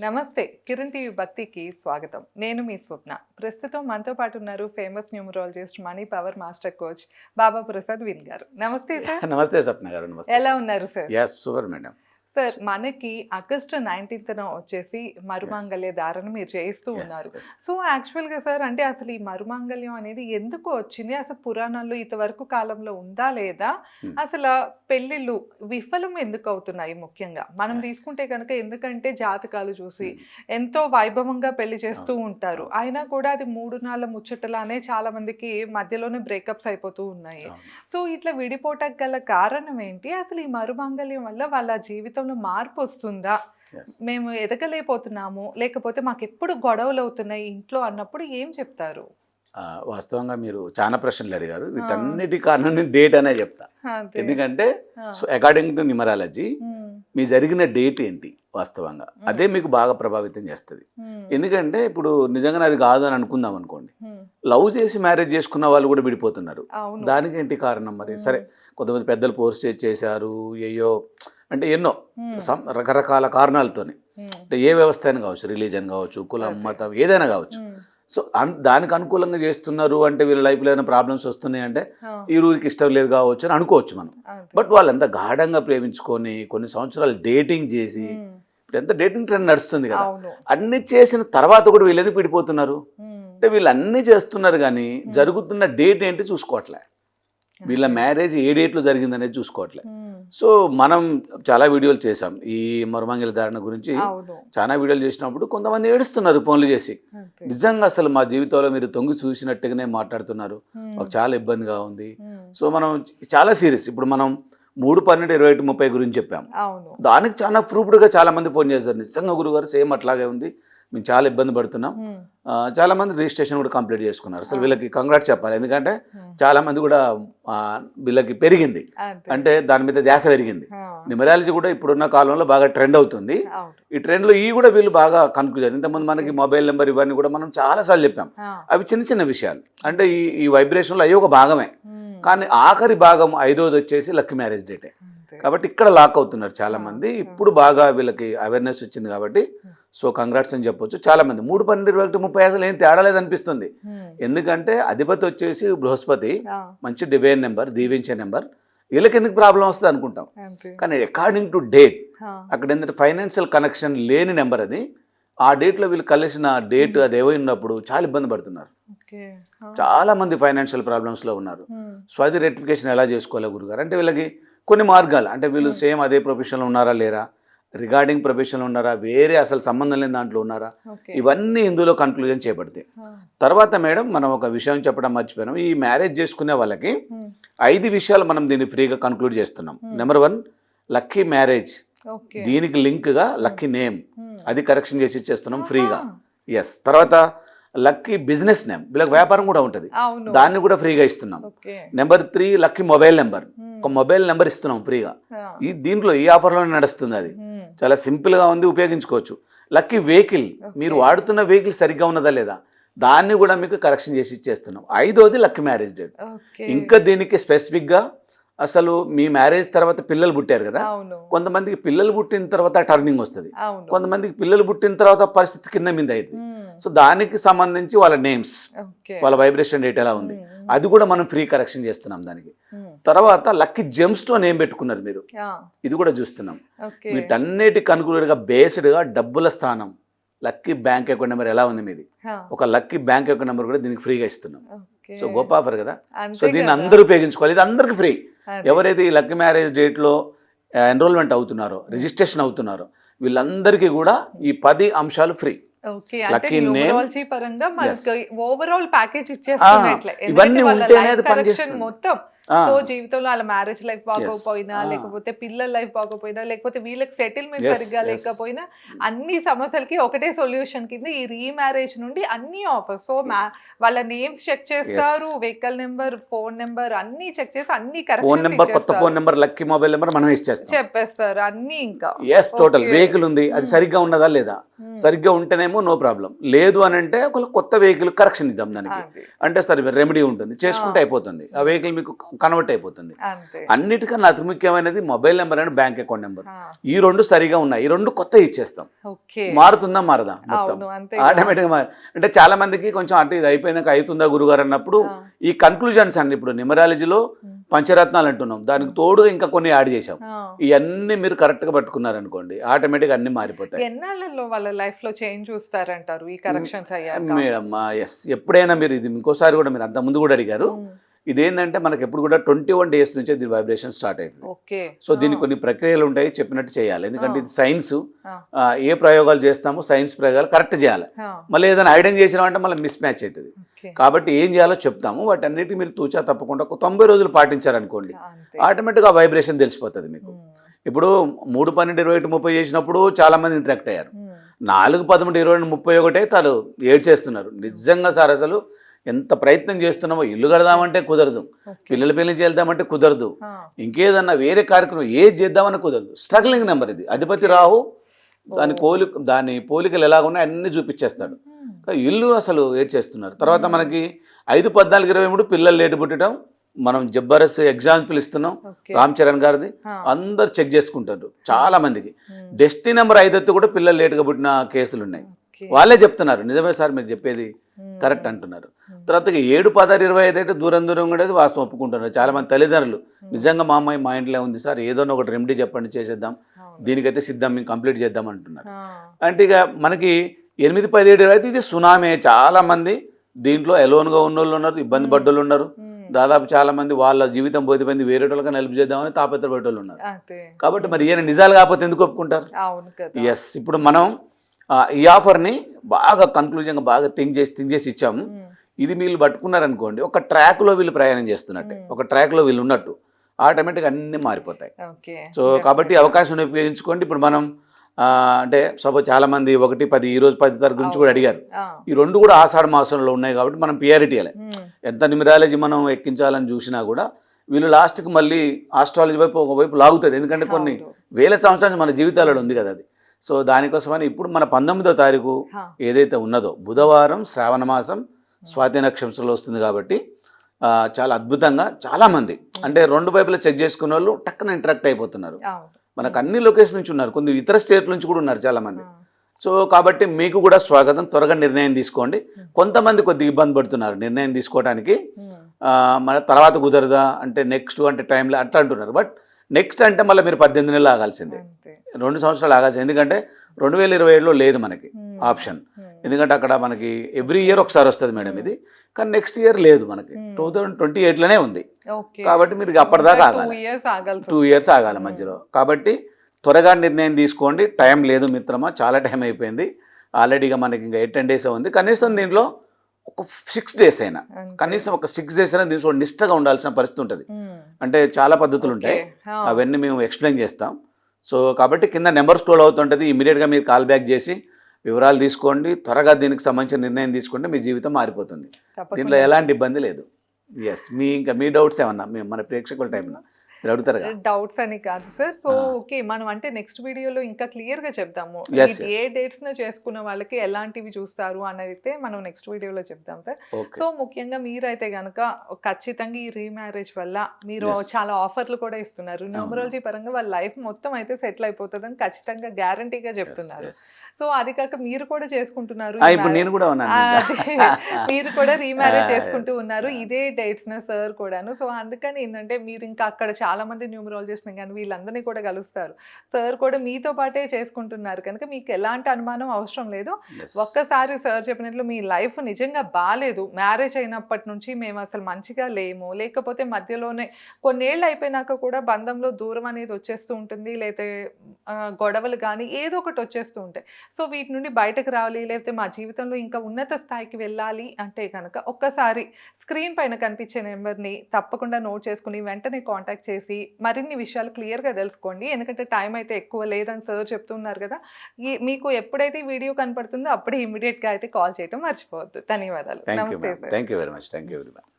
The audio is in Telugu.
నమస్తే కిరణ్ టీవీ భక్తికి స్వాగతం. నేను మీ స్వప్న. ప్రస్తుతం మనతో పాటు ఉన్నారు famous numerologist money power master coach Baba Prasad విన్ గారు. నమస్తే సార్. నమస్తే స్వప్న గారు. నమస్తే. ఎలా ఉన్నారు sir? Yes super madam. Sir, మనకి ఆగస్టు 19న వచ్చేసి మరుమాంగళ్య ధారణ మీరు చేయిస్తూ ఉన్నారు. సో యాక్చువల్గా సార్, అంటే అసలు ఈ మరుమాంగళ్యం అనేది ఎందుకు వచ్చింది? అసలు పురాణాల్లో ఇంతవరకు కాలంలో ఉందా లేదా? అసలు పెళ్ళిళ్ళు విఫలం ఎందుకు అవుతున్నాయి? ముఖ్యంగా మనం తీసుకుంటే కనుక, ఎందుకంటే జాతకాలు చూసి ఎంతో వైభవంగా పెళ్లి చేస్తూ ఉంటారు, అయినా కూడా అది 3 నాళ్ళ ముచ్చటలానే చాలా మందికి మధ్యలోనే బ్రేకప్స్ అయిపోతూ ఉన్నాయి. సో ఇట్లా విడిపోవటానికి గల కారణం ఏంటి? అసలు ఈ మరుమాంగళ్యం వల్ల వాళ్ళ జీవితంలో మార్పు వస్తుందా? మేము ఎదగలేకపోతున్నాము, లేకపోతే మాకు ఎప్పుడు గొడవలు అవుతున్నాయి ఇంట్లో అన్నప్పుడు ఏం చెప్తారు? వాస్తవంగా మీరు చాలా ప్రశ్నలు అడిగారు. వీటన్నిటి కారణం నేను డేట్ అనే చెప్తా. ఎందుకంటే సో అకార్డింగ్ టు న్యూమరాలజీ మీ జరిగిన డేట్ ఏంటి వాస్తవంగా అదే మీకు బాగా ప్రభావితం చేస్తుంది. ఎందుకంటే ఇప్పుడు నిజంగా అది కాదు అని అనుకుందాం అనుకోండి, లవ్ చేసి మ్యారేజ్ చేసుకున్న వాళ్ళు కూడా విడిపోతున్నారు. దానికి ఏంటి కారణం? మరి సరే, కొంతమంది పెద్దలు ఫోర్స్ చేశారు, అయ్యో అంటే ఎన్నో రకరకాల కారణాలతోనే, అంటే ఏ వ్యవస్థ అయినా కావచ్చు, రిలీజన్ కావచ్చు, కులం, మతం, ఏదైనా కావచ్చు. సో దానికి అనుకూలంగా చేస్తున్నారు అంటే వీళ్ళ లైఫ్లో ఏదైనా ప్రాబ్లమ్స్ వస్తున్నాయి అంటే ఈ ఊరికి ఇష్టం లేదు కావచ్చు అని అనుకోవచ్చు మనం. బట్ వాళ్ళు ఎంత గాఢంగా ప్రేమించుకొని కొన్ని సంవత్సరాలు డేటింగ్ చేసి, ఇప్పుడు ఎంత డేటింగ్ ట్రెండ్ నడుస్తుంది కదా, అన్ని చేసిన తర్వాత కూడా వీళ్ళు ఎందుకు విడిపోతున్నారు అంటే వీళ్ళు అన్నీ చేస్తున్నారు కానీ జరుగుతున్న డేట్ ఏంటి చూసుకోవట్లే, వీళ్ళ మ్యారేజ్ ఏ డేట్లో జరిగిందనేది చూసుకోవట్లే. సో మనం చాలా వీడియోలు చేసాం ఈ మరుమాంగళ్య ధారణ గురించి. చాలా వీడియోలు చేసినప్పుడు కొంతమంది ఏడుస్తున్నారు ఫోన్లు చేసి, నిజంగా అసలు మా జీవితంలో మీరు తొంగి చూసినట్టుగానే మాట్లాడుతున్నారు, మాకు చాలా ఇబ్బందిగా ఉంది. సో మనం చాలా సీరియస్. ఇప్పుడు మనం 3/12/21/30 గురించి చెప్పాం, దానికి చాలా ప్రూఫ్డ్గా చాలా మంది ఫోన్ చేశారు, నిజంగా గురుగారు సేమ్ అట్లాగే ఉంది, మేము చాలా ఇబ్బంది పడుతున్నాం. చాలా మంది రిజిస్ట్రేషన్ కూడా కంప్లీట్ చేసుకున్నారు. అసలు వీళ్ళకి కంగ్రాట్స్ చెప్పాలి, ఎందుకంటే చాలా మంది కూడా వీళ్ళకి పెరిగింది, అంటే దాని మీద ధ్యాస పెరిగింది. న్యూమరాలజీ కూడా ఇప్పుడున్న కాలంలో బాగా ట్రెండ్ అవుతుంది. ఈ ట్రెండ్లో ఈ కూడా వీళ్ళు బాగా కన్క్లూజన్. ఇంతకుముందు మనకి మొబైల్ నెంబర్ ఇవన్నీ కూడా మనం చాలాసార్లు చెప్పాం, అవి చిన్న చిన్న విషయాలు, అంటే ఈ వైబ్రేషన్లో అవి ఒక భాగమే, కానీ ఆఖరి భాగం 5వది వచ్చేసి లక్కీ మ్యారేజ్ డేటే. కాబట్టి ఇక్కడ లాక్ అవుతున్నారు చాలా మంది. ఇప్పుడు బాగా వీళ్ళకి అవేర్నెస్ వచ్చింది కాబట్టి సో కంగ్రాట్స్ అని చెప్పొచ్చు. చాలా మంది 3/12/30 అసలు ఏం తేడా లేదనిపిస్తుంది, ఎందుకంటే అధిపతి వచ్చేసి బృహస్పతి, మంచి డివైన్ నెంబర్, దీవించే నెంబర్, వీళ్ళకి ఎందుకు ప్రాబ్లం వస్తుంది అనుకుంటాం. కానీ అకార్డింగ్ టు డేట్ అక్కడ ఏంటంటే ఫైనాన్షియల్ కనెక్షన్ లేని నెంబర్ అది. ఆ డేట్లో వీళ్ళు కలిసిన డేట్ అది ఏమైనప్పుడు చాలా ఇబ్బంది పడుతున్నారు, చాలా మంది ఫైనాన్షియల్ ప్రాబ్లమ్స్లో ఉన్నారు. సో అది రెక్టిఫికేషన్ ఎలా చేసుకోవాలి గురుగారు అంటే వీళ్ళకి కొన్ని మార్గాలు, అంటే వీళ్ళు సేమ్ అదే ప్రొఫెషన్లో ఉన్నారా లేరా, రిగార్డింగ్ ప్రొఫెషన్లో ఉన్నారా, వేరే అసలు సంబంధం లేని దాంట్లో ఉన్నారా, ఇవన్నీ ఇందులో కన్క్లూజన్ చేపడతాయి. తర్వాత మేడం మనం ఒక విషయం చెప్పడం మర్చిపోయాం, ఈ మ్యారేజ్ చేసుకునే వాళ్ళకి 5 విషయాలు మనం దీన్ని ఫ్రీగా కన్క్లూడ్ చేస్తున్నాం. నెంబర్ 1 లక్కీ మ్యారేజ్, దీనికి లింక్గా లక్కీ నేమ్ అది కరెక్షన్ చేసి ఇచ్చేస్తున్నాం ఫ్రీగా. ఎస్. తర్వాత లక్కీ బిజినెస్ నేమ్, వీళ్ళకి వ్యాపారం కూడా ఉంటుంది, దాన్ని కూడా ఫ్రీగా ఇస్తున్నాం. నెంబర్ 3 లక్కీ మొబైల్ నెంబర్, ఒక మొబైల్ నెంబర్ ఇస్తున్నాం ఫ్రీగా. దీంట్లో ఈ ఆఫర్లోనే నడుస్తుంది, అది చాలా సింపుల్గా ఉంది, ఉపయోగించుకోవచ్చు. లక్కీ వెహికల్, మీరు వాడుతున్న వెహికల్ సరిగ్గా ఉన్నదా లేదా దాన్ని కూడా మీకు కరెక్షన్ చేసి ఇచ్చేస్తున్నాం. 5వది లక్కీ మ్యారేజ్ డేట్. ఇంకా దీనికి స్పెసిఫిక్గా అసలు మీ మ్యారేజ్ తర్వాత పిల్లలు పుట్టారు కదా, కొంతమందికి పిల్లలు పుట్టిన తర్వాత టర్నింగ్ వస్తుంది, కొంతమందికి పిల్లలు పుట్టిన తర్వాత పరిస్థితి కింద మీద అయింది. సో దానికి సంబంధించి వాళ్ళ నేమ్స్, వాళ్ళ వైబ్రేషన్ రేట్ ఎలా ఉంది, అది కూడా మనం ఫ్రీ కరెక్షన్ చేస్తున్నాం దానికి. తర్వాత లక్కీ జెమ్ స్టోన్ ఏం పెట్టుకున్నారు మీరు, ఇది కూడా చూస్తున్నాం. వీటన్నిటి కనుగొనగా బేస్డ్గా డబ్బుల స్థానం, లక్కీ బ్యాంక్ అకౌంట్ నెంబర్ ఎలా ఉంది మీది, ఒక లక్కీ బ్యాంక్ అకౌంట్ నెంబర్ కూడా దీనికి ఫ్రీగా ఇస్తున్నాం. సో గొప్ప ఆఫర్ కదా. సో దీన్ని అందరూ ఉపయోగించుకోవాలి, ఇది అందరికి ఫ్రీ. ఎవరైతే ఈ లక్కీ మ్యారేజ్ డేట్లో ఎన్రోల్మెంట్ అవుతున్నారో, రిజిస్ట్రేషన్ అవుతున్నారో, వీళ్ళందరికీ కూడా ఈ 10 అంశాలు ఫ్రీ. ఇవన్నీ ఉంటేనే అది పనిచేస్తుంది మొత్తం. సో జీవితంలో వాళ్ళ మ్యారేజ్ లైఫ్ బాగోకపోయినా, లేకపోతే పిల్లల లైఫ్ బాగోపోయినా, లేకపోతే వీళ్ళకి సెటిల్మెంట్ సరిగ్గా లేకపోయినా, అన్ని సమస్యలకి ఒకటే సొల్యూషన్ కింద ఈ రీమ్యారేజ్ నుండి అన్ని ఆఫర్స్. సో వాళ్ళ నేమ్స్ చెక్ చేస్తారు, వెహికల్ నెంబర్, ఫోన్ నెంబర్ అన్ని చెక్ చేసి అన్ని ఫోన్ నెంబర్, కొత్త phone number, lucky mobile number మనం ఇచ్చేస్తాం, చెప్పేస్తారు అన్ని. ఇంకా టోటల్ వెహికల్ ఉంది, అది సరిగ్గా ఉన్నదా లేదా, సరిగ్గా ఉంటేనేమో నో ప్రాబ్లం, లేదు అని అంటే ఒక కొత్త వెహికల్ కరెక్షన్ ఇద్దాం దానికి, అంటే సరే రెమెడీ ఉంటుంది, చేసుకుంటే అయిపోతుంది. ఆ వెహికల్ మీకు కన్వర్ట్ అయిపోతుంది. అంతే. అన్నిటికన్నా అతి ముఖ్యమైనది mobile number and bank account number. ఆ, ఈ రెండు సరిగా ఉన్నాయి, ఈ రెండు కొత్త ఇచ్చేస్తాం. ఓకే. మారుతుందా మారదా మొత్తం అవును, అంతే. ఆటోమేటిక్గా అంటే చాలా మందికి కొంచెం అంటే ఇది అయిపోయినాక అవుతుందా గురుగారు అన్నప్పుడు ఈ కన్క్లూజన్స్ అండి. ఇప్పుడు న్యూమరాలజీలో పంచరత్నాలు అంటున్నాం, దానికి తోడుగా ఇంకా కొన్ని యాడ్ చేసాం. ఇవన్నీ మీరు కరెక్ట్గా పట్టుకున్నారనుకోండి ఆటోమేటిక్గా అన్ని మారిపోతాయి. ఎన్నాళ్ళలో వాళ్ళ లైఫ్ లో చేంజ్ చూస్తారంటారు ఈ కరెక్షన్స్ అయ్యాక? మేడం ఎస్, ఎప్పుడైనా మీరు ఇది ఇంకోసారి కూడా మీరు అంత ముందు కూడా అడిగారు. ఇదేంటంటే మనకి ఎప్పుడు కూడా 21 days నుంచే దీని వైబ్రేషన్ స్టార్ట్ అవుతుంది. ఓకే. సో దీనికి కొన్ని ప్రక్రియలు ఉంటాయి, చెప్పినట్టు చేయాలి. ఎందుకంటే ఇది సైన్స్, ఏ ప్రయోగాలు చేస్తామో సైన్స్ ప్రయోగాలు కరెక్ట్ చేయాలి. మళ్ళీ ఏదైనా ఐడెంట్ చేసినామంటే మళ్ళీ మిస్ మ్యాచ్ అవుతుంది. కాబట్టి ఏం చేయాలో చెప్తాము, వాటి అన్నిటి మీరు తూచా తప్పకుండా ఒక 90 రోజులు పాటించారనుకోండి ఆటోమేటిక్గా వైబ్రేషన్ తెలిసిపోతుంది మీకు. ఇప్పుడు 3, 12, 21, 30 చేసినప్పుడు చాలా మంది ఇంటరాక్ట్ అయ్యారు. 4, 13, 22, 31 తాను ఏడ్చేస్తున్నారు. నిజంగా సార్ అసలు ఎంత ప్రయత్నం చేస్తున్నామో, ఇల్లు కడదామంటే కుదరదు, పిల్లల పెళ్లి చేద్దామంటే కుదరదు, ఇంకేదన్నా వేరే కార్యక్రమం ఏది చేద్దామని కుదరదు. స్ట్రగ్లింగ్ నెంబర్ ఇది. అధిపతి రాహు దాని పోలికలు ఎలాగున్నాయి అన్ని చూపించేస్తాడు. ఇల్లు అసలు ఏడ్చేస్తున్నారు. తర్వాత మనకి 5, 14, 23 పిల్లలు లేటు పుట్టడం, మనం జబ్బరస్ ఎగ్జాంపుల్ ఇస్తున్నాం రామ్ చరణ్ గారిది, అందరు చెక్ చేసుకుంటారు. చాలా మందికి డెస్టినీ నెంబర్ 5 కూడా పిల్లలు లేటుగా పుట్టిన కేసులు ఉన్నాయి. వాళ్ళే చెప్తున్నారు నిజమే సార్ మీరు చెప్పేది కరెక్ట్ అంటున్నారు. తర్వాత 7, 16, 25 అయితే దూరం కూడా వాస్తవం ఒప్పుకుంటున్నారు. చాలా మంది తల్లిదండ్రులు నిజంగా మా అమ్మాయి మా ఇంట్లో ఉంది సార్, ఏదో ఒకటి రెమెడీ చెప్పండి చేసేద్దాం, దీనికైతే సిద్ధం, మేము కంప్లీట్ చేద్దాం అంటున్నారు. అంటే ఇక మనకి 8, 17, 20 అయితే ఇది సునామే. చాలా మంది దీంట్లో ఎలోన్గా ఉన్న వాళ్ళు ఉన్నారు, ఇబ్బంది పడ్డోళ్ళు ఉన్నారు. దాదాపు చాలా మంది వాళ్ళ జీవితం పోతే వేరే వాళ్ళకి నిలుపు చేద్దామని తాపత్రపడ్డోళ్ళు ఉన్నారు. కాబట్టి మరి ఈయన నిజాలు కాకపోతే ఎందుకు ఒప్పుకుంటారు? ఎస్, ఇప్పుడు మనం ఈ ఆఫర్ని బాగా కన్క్లూజన్గా బాగా థింక్ చేసి ఇచ్చాము. ఇది వీళ్ళు పట్టుకున్నారనుకోండి, ఒక ట్రాక్లో వీళ్ళు ప్రయాణం చేస్తున్నట్టే, ఒక ట్రాక్లో వీళ్ళు ఉన్నట్టు ఆటోమేటిక్గా అన్నీ మారిపోతాయి. సో కాబట్టి అవకాశం ఉపయోగించుకోండి. ఇప్పుడు మనం అంటే సపోజ్ చాలా మంది 1, 10 ఈరోజు 10 తారీఖు గురించి కూడా అడిగారు. ఈ రెండు కూడా ఆషాఢ మాసంలో ఉన్నాయి కాబట్టి మనం ప్రియారిటీ అలే. ఎంత న్యూమరాలజీ మనం ఎక్కించాలని చూసినా కూడా వీళ్ళు లాస్ట్కి మళ్ళీ ఆస్ట్రాలజీ వైపు ఒకవైపు లాగుతుంది. ఎందుకంటే కొన్ని వేల సంవత్సరాలు మన జీవితాలలో ఉంది కదా అది. సో దానికోసమని ఇప్పుడు మన 19వ తారీఖు ఏదైతే ఉన్నదో బుధవారం, శ్రావణ మాసం, స్వాతి నక్షత్రంలో వస్తుంది కాబట్టి చాలా అద్భుతంగా చాలామంది అంటే రెండు వైపులా చెక్ చేసుకున్న వాళ్ళు టక్కున ఇంటరాక్ట్ అయిపోతున్నారు. మనకు అన్ని లొకేషన్ నుంచి ఉన్నారు, కొన్ని ఇతర స్టేట్ నుంచి కూడా ఉన్నారు చాలామంది. సో కాబట్టి మీకు కూడా స్వాగతం. త్వరగా నిర్ణయం తీసుకోండి. కొంతమంది కొద్దిగా ఇబ్బంది పడుతున్నారు నిర్ణయం తీసుకోవడానికి, మన తర్వాత కుదరదా అంటే నెక్స్ట్ అంటే టైంలో అట్లా అంటున్నారు. బట్ నెక్స్ట్ అంటే మళ్ళీ మీరు 18 నెలలు ఆగాల్సిందే, 2 సంవత్సరాలు ఆగాల్సింది. ఎందుకంటే 2027లో లేదు మనకి ఆప్షన్. ఎందుకంటే అక్కడ మనకి ఎవ్రీ ఇయర్ ఒకసారి వస్తుంది మేడం ఇది, కానీ నెక్స్ట్ ఇయర్ లేదు మనకి, 2028లోనే ఉంది. కాబట్టి మీరు అప్పటిదాకా ఆగాలి, 2 years ఆగాలి మధ్యలో. కాబట్టి త్వరగా నిర్ణయం తీసుకోండి. టైం లేదు మిత్రమా, చాలా టైం అయిపోయింది ఆల్రెడీగా. మనకి ఇంకా 8-10 days ఉంది. కనీసం దీంట్లో ఒక 6 days అయినా, కనీసం ఒక 6 days అయినా దీంట్లో నిష్టగా ఉండాల్సిన పరిస్థితి ఉంటుంది. అంటే చాలా పద్ధతులు ఉంటాయి, అవన్నీ మేము ఎక్స్ప్లెయిన్ చేస్తాం. సో కాబట్టి కింద నెంబర్ స్క్రోల్ అవుతుంటుంది, ఇమీడియట్గా మీరు కాల్ బ్యాక్ చేసి వివరాలు తీసుకోండి. త్వరగా దీనికి సంబంధించిన నిర్ణయం తీసుకుంటే మీ జీవితం మారిపోతుంది. దీంట్లో ఎలాంటి ఇబ్బంది లేదు. ఎస్, మీ డౌట్స్ ఏమన్నా మన ప్రేక్షకుల టైంలో మీరు అడుగుతారు కదా? డౌట్స్ అని కాదు సార్. సో ఓకే, మనం అంటే నెక్స్ట్ వీడియోలో ఇంకా క్లియర్ గా చెప్తాము ఏ డేట్స్ ను చేసుకున్న వాళ్ళకి ఎలాంటివి చూస్తారు అనేది మనం నెక్స్ట్ వీడియోలో చెప్తాం సార్. సో ముఖ్యంగా మీరైతే గనక ఖచ్చితంగా ఈ రీమ్యారేజ్ వల్ల మీరు చాలా ఆఫర్లు కూడా ఇస్తున్నారు. న్యూమరాలజీ పరంగా వాళ్ళ లైఫ్ మొత్తం అయితే సెటిల్ అయిపోతుందని ఖచ్చితంగా గ్యారంటీగా చెప్తున్నారు. సో అది కాక మీరు కూడా చేసుకుంటున్నారు, మీరు కూడా రీమ్యారేజ్ చేసుకుంటూ ఉన్నారు ఇదే డేట్స్ న సార్ కూడాను. సో అందుకని ఏంటంటే మీరు ఇంకా అక్కడ చాలా మంది న్యూమరాలజిస్ట్ కానీ వీళ్ళందరినీ కూడా కలుస్తారు. సార్ కూడా మీతో పాటే చేసుకుంటున్నారు కనుక మీకు ఎలాంటి అనుమానం అవసరం లేదు. ఒక్కసారి సార్ చెప్పినట్లు మీ లైఫ్ నిజంగా బాగాలేదు, మ్యారేజ్ అయినప్పటి నుంచి మేము అసలు మంచిగా లేము, లేకపోతే మధ్యలోనే కొన్నేళ్ళు అయిపోయినాక కూడా బంధంలో దూరం అనేది వచ్చేస్తూ ఉంటుంది, లేకపోతే గొడవలు కానీ ఏదో ఒకటి వచ్చేస్తూ ఉంటాయి. సో వీటి నుండి బయటకు రావాలి, లేకపోతే మా జీవితంలో ఇంకా ఉన్నత స్థాయికి వెళ్ళాలి అంటే కనుక ఒక్కసారి స్క్రీన్ పైన కనిపించే నెంబర్ని తప్పకుండా నోట్ చేసుకుని వెంటనే కాంటాక్ట్ చేసి మరిన్ని విషయాలు క్లియర్గా తెలుసుకోండి. ఎందుకంటే టైం అయితే ఎక్కువ లేదని సార్ చెప్తున్నారు కదా. మీకు ఎప్పుడైతే వీడియో కనపడుతుందో అప్పుడే ఇమీడియట్గా అయితే కాల్ చేయడం మర్చిపోవద్దు. ధన్యవాదాలు. నమస్తే sir. Thank you very much.